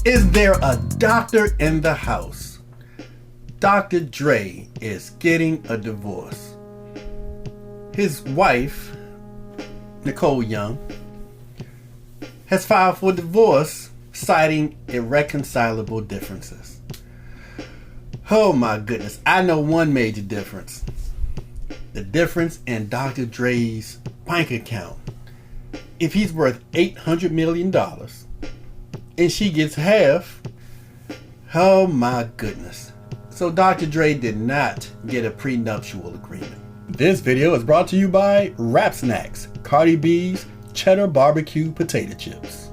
Is there a doctor in the house? Dr. Dre is getting a divorce. His wife, Nicole Young, has filed for divorce, citing irreconcilable differences. Oh my goodness, I know one major difference. The difference in Dr. Dre's bank account. If he's worth $800 million and she gets half, oh my goodness. So Dr. Dre did not get a prenuptial agreement. This video is brought to you by Rap Snacks, Cardi B's Cheddar Barbecue Potato Chips.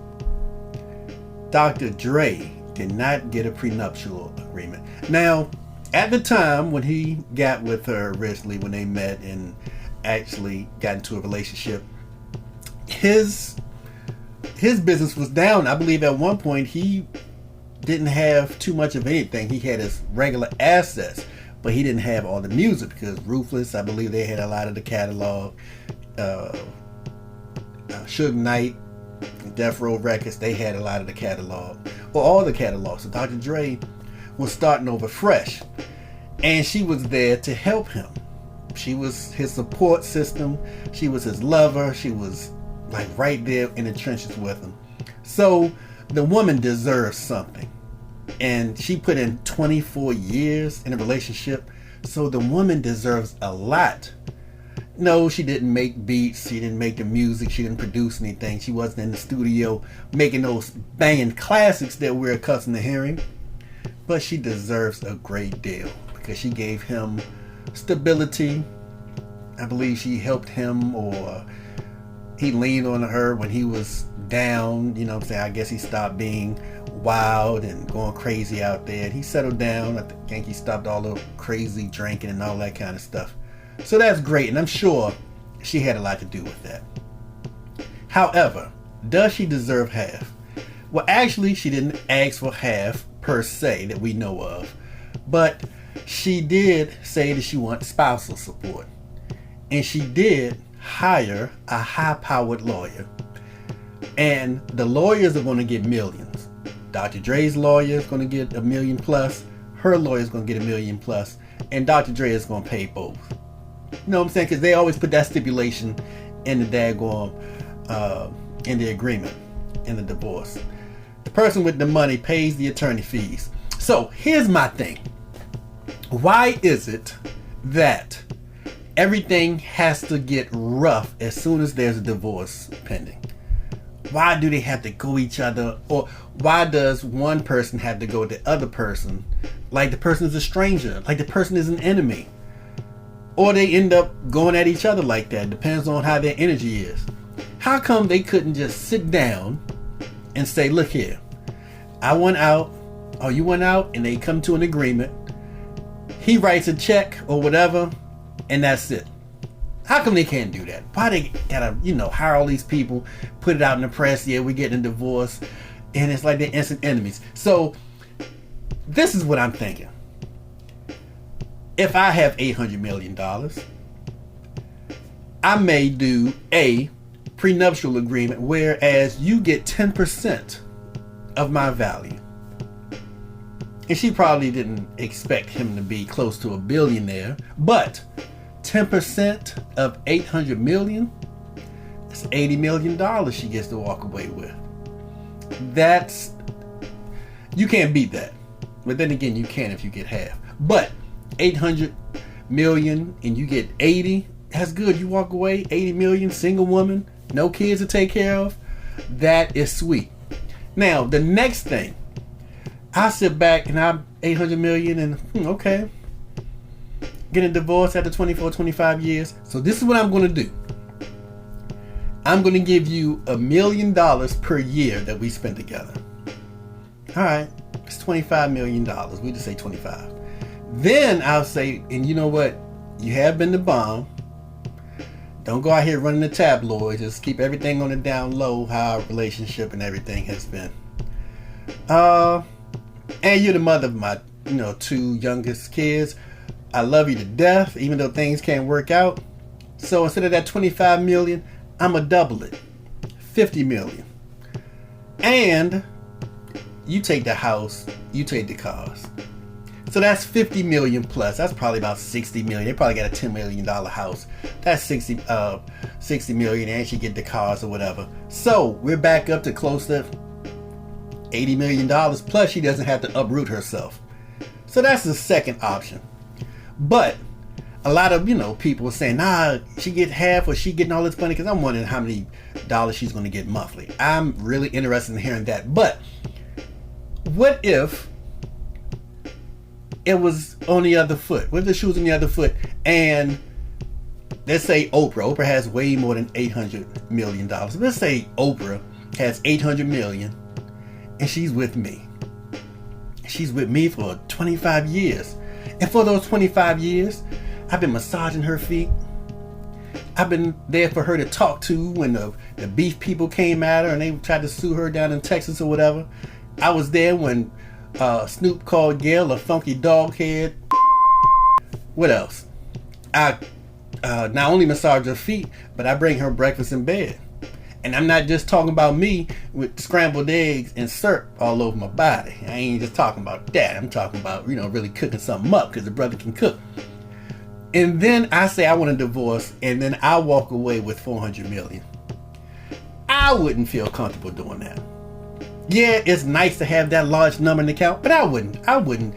Dr. Dre did not get a prenuptial agreement. Now, at the time when he got with her originally, when they met and actually got into a relationship, his business was down. I believe at one point he didn't have too much of anything. He had his regular assets, but he didn't have all the music because Ruthless, I believe they had a lot of the catalog. Suge Knight, Death Row Records, they had a lot of the catalog, or all the catalogs. So Dr. Dre was starting over fresh, and she was there to help him. She was his support system. She was his lover. She was like right there in the trenches with him. So the woman deserves something, and she put in 24 years in a relationship, so the woman deserves a lot. No, she didn't make beats, she didn't make the music, she didn't produce anything, she wasn't in the studio making those banging classics that we're accustomed to hearing, but she deserves a great deal because she gave him stability. I believe she helped him, or he leaned on her when he was down, you know what I'm saying? I guess he stopped being wild and going crazy out there, and he settled down. I think he stopped all the crazy drinking and all that kind of stuff. So that's great, and I'm sure she had a lot to do with that. However, does she deserve half? Well, actually, she didn't ask for half per se that we know of, but she did say that she wants spousal support, and she did hire a high-powered lawyer, and the lawyers are going to get millions. Dr. Dre's lawyer is going to get $1 million plus, her lawyer is going to get $1 million plus, and Dr. Dre is going to pay both. You know what I'm saying? Because they always put that stipulation in the daggone, in the agreement, in the divorce. The person with the money pays the attorney fees. So here's my thing. Why is it that everything has to get rough as soon as there's a divorce pending? Why do they have to go each other? Or why does one person have to go to the other person like the person is a stranger, like the person is an enemy? Or they end up going at each other like that. Depends on how their energy is. How come they couldn't just sit down and say, look here, I went out, or you went out, and they come to an agreement. He writes a check or whatever, and that's it. How come they can't do that? Why they gotta, hire all these people, put it out in the press, yeah, we're getting a divorce, and it's like they're instant enemies. So this is what I'm thinking. If I have $800 million, I may do a prenuptial agreement, whereas you get 10% of my value. And she probably didn't expect him to be close to a billionaire, but 10% of 800 million, that's $80 million she gets to walk away with. You can't beat that. But then again, you can if you get half. But 800 million and you get 80, that's good. You walk away, 80 million, single woman, no kids to take care of. That is sweet. Now, the next thing, I sit back and I'm 800 million and okay, getting divorced after 24, 25 years. So this is what I'm going to do. I'm going to give you $1 million per year that we spend together. All right, it's $25 million. We just say 25. Then I'll say, and you know what? You have been the bomb. Don't go out here running the tabloids. Just keep everything on the down low, how our relationship and everything has been. And you're the mother of my, 2 youngest kids. I love you to death, even though things can't work out. So instead of that 25 million, I'm gonna double it, 50 million. And you take the house, you take the cars. So that's 50 million plus. That's probably about 60 million. They probably got a $10 million house. That's 60 million, and she get the cars or whatever. So we're back up to close to $80 million, plus she doesn't have to uproot herself. So that's the second option. But a lot of, people are saying, nah, she get half or she getting all this money, because I'm wondering how many dollars she's going to get monthly. I'm really interested in hearing that. But what if it was on the other foot? What if the shoe was on the other foot? And let's say Oprah has way more than $800 million. Let's say Oprah has $800 million and she's with me. She's with me for 25 years. And for those 25 years, I've been massaging her feet. I've been there for her to talk to when the beef people came at her and they tried to sue her down in Texas or whatever. I was there when Snoop called Gail a funky dog head. What else? I not only massage her feet, but I bring her breakfast in bed. And I'm not just talking about me with scrambled eggs and syrup all over my body. I ain't just talking about that. I'm talking about, really cooking something up, because the brother can cook. And then I say I want a divorce, and then I walk away with $400 million. I wouldn't feel comfortable doing that. Yeah, it's nice to have that large number in the account, but I wouldn't,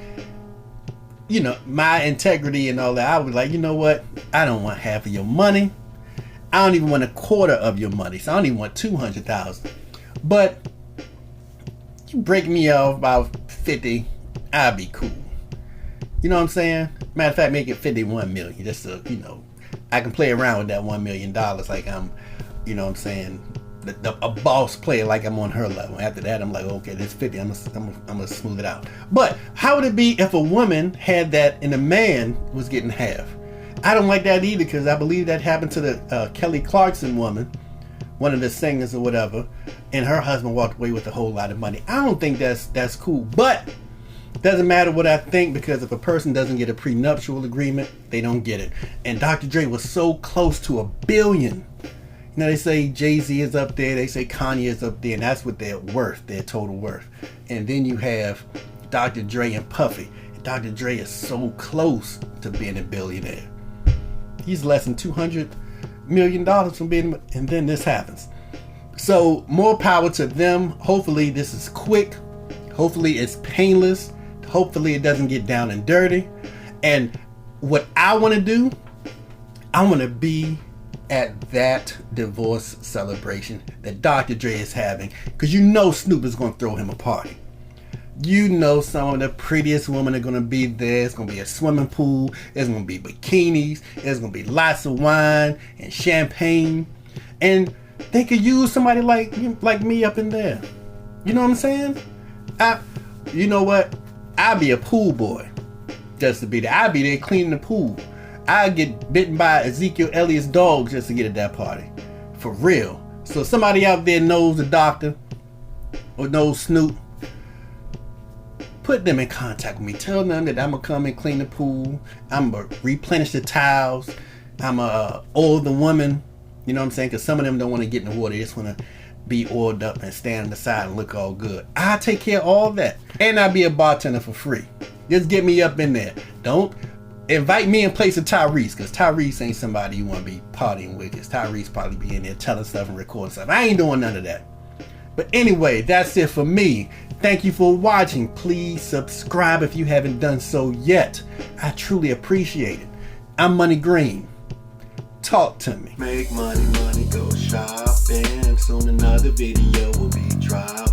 my integrity and all that, I would like, you know what? I don't want half of your money. I don't even want a quarter of your money. So I don't even want 200,000. But you break me off about 50, I'll be cool. You know what I'm saying? Matter of fact, make it 51 million. Just so, I can play around with that $1 million like I'm, what I'm saying, a boss player, like I'm on her level. After that, I'm like, okay, this 50, I'm gonna smooth it out. But how would it be if a woman had that and a man was getting half? I don't like that either, because I believe that happened to the Kelly Clarkson woman, one of the singers or whatever, and her husband walked away with a whole lot of money. I don't think that's cool, but doesn't matter what I think, because if a person doesn't get a prenuptial agreement, they don't get it. And Dr. Dre was so close to $1 billion. They say Jay-Z is up there, they say Kanye is up there, and that's what they're worth, their total worth. And then you have Dr. Dre and Puffy. And Dr. Dre is so close to being a billionaire. He's less than $200 million from being, and then this happens. So more power to them. Hopefully this is quick. Hopefully it's painless. Hopefully it doesn't get down and dirty. And what I want to do, I want to be at that divorce celebration that Dr. Dre is having, because Snoop is going to throw him a party. Some of the prettiest women are going to be there. It's going to be a swimming pool. There's going to be bikinis. There's going to be lots of wine and champagne. And they could use somebody like me up in there. You know what I'm saying? You know what? I'd be a pool boy just to be there. I'd be there cleaning the pool. I'd get bitten by Ezekiel Elliott's dog just to get at that party. For real. So somebody out there knows the doctor or knows Snoop, put them in contact with me. Tell them that I'm going to come and clean the pool. I'm going to replenish the towels. I'm going to oil the woman. You know what I'm saying? Because some of them don't want to get in the water. They just want to be oiled up and stand on the side and look all good. I'll take care of all that. And I'll be a bartender for free. Just get me up in there. Don't invite me in place of Tyrese, because Tyrese ain't somebody you want to be partying with, because Tyrese probably be in there telling stuff and recording stuff. I ain't doing none of that. But anyway, that's it for me. Thank you for watching. Please subscribe if you haven't done so yet. I truly appreciate it. I'm Money Green. Talk to me. Make money, go shopping. Soon another video will be dropping.